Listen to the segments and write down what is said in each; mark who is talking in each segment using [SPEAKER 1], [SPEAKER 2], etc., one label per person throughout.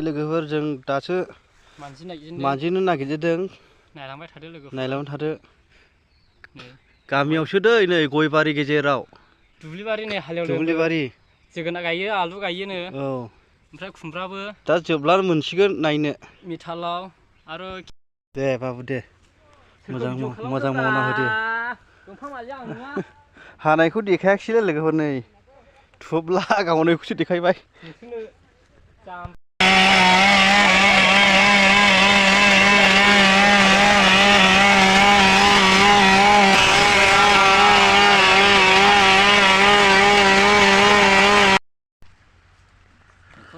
[SPEAKER 1] लोगोफोर जों दासो मानजिनो नागिरदों। नायलांबाय थादो। गामियावसो दै नै गयबारि गेजेराव।
[SPEAKER 2] दुब्लिबारि नै हालेवदों।
[SPEAKER 1] दुब्लिबारि
[SPEAKER 2] जोगोनार गायो, आलु गायोनो।
[SPEAKER 1] औ।
[SPEAKER 2] ओमफ्राय खुमब्राबो।
[SPEAKER 1] दा जोबब्लानो मोनसिगोन नायनो।
[SPEAKER 2] मिथालाव आरो
[SPEAKER 1] दे बाबु दे। मोजां मावना होदो।
[SPEAKER 2] दंफां मालिया आं नङा।
[SPEAKER 1] हानायखौ देखायाखिसैलै लोगोफोर नै थुब्ला गावनायखौसो देखायबाय।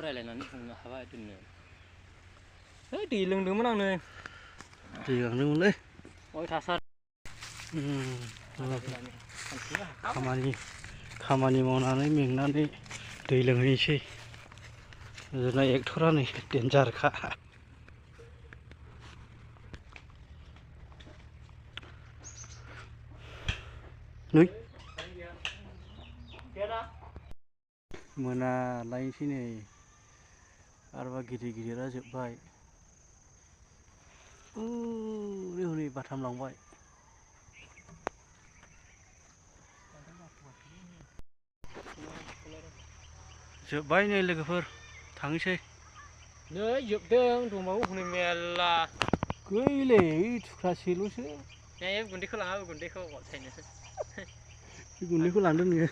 [SPEAKER 2] रायलायनानै बुंनो हाबाय दोननो। दै लोंदोंमोन आं नै।
[SPEAKER 1] दै गांदोंमोनलै।
[SPEAKER 2] अयथासार।
[SPEAKER 1] खामानि मावनानै मेंनानै दै लोंहैनोसै। ओजोंना एक्टरा नै देनजारखा। नै मोनालायनोसै नै आरोबा गिदिरा जोब्बाय। हनै बाथाम लांबाय। जोब्बाय नै लोगोफोर थांनोसै।
[SPEAKER 2] नै जोबदों दंबावो हनै मेरला।
[SPEAKER 1] गैलै थुख्रासेल'सो।
[SPEAKER 2] गुन्दैखौ लाङा गुन्दैखौ अरसायनो।
[SPEAKER 1] बे गुन्दैखौ लांदो नोङो।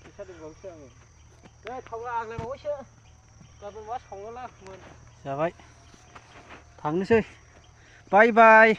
[SPEAKER 2] फैसा दोनबावोसो आङो। थावआ आग्लायबावबायसो। गाबोन मा सावना ला।
[SPEAKER 1] जाबाय थांनोसै बाय बाय।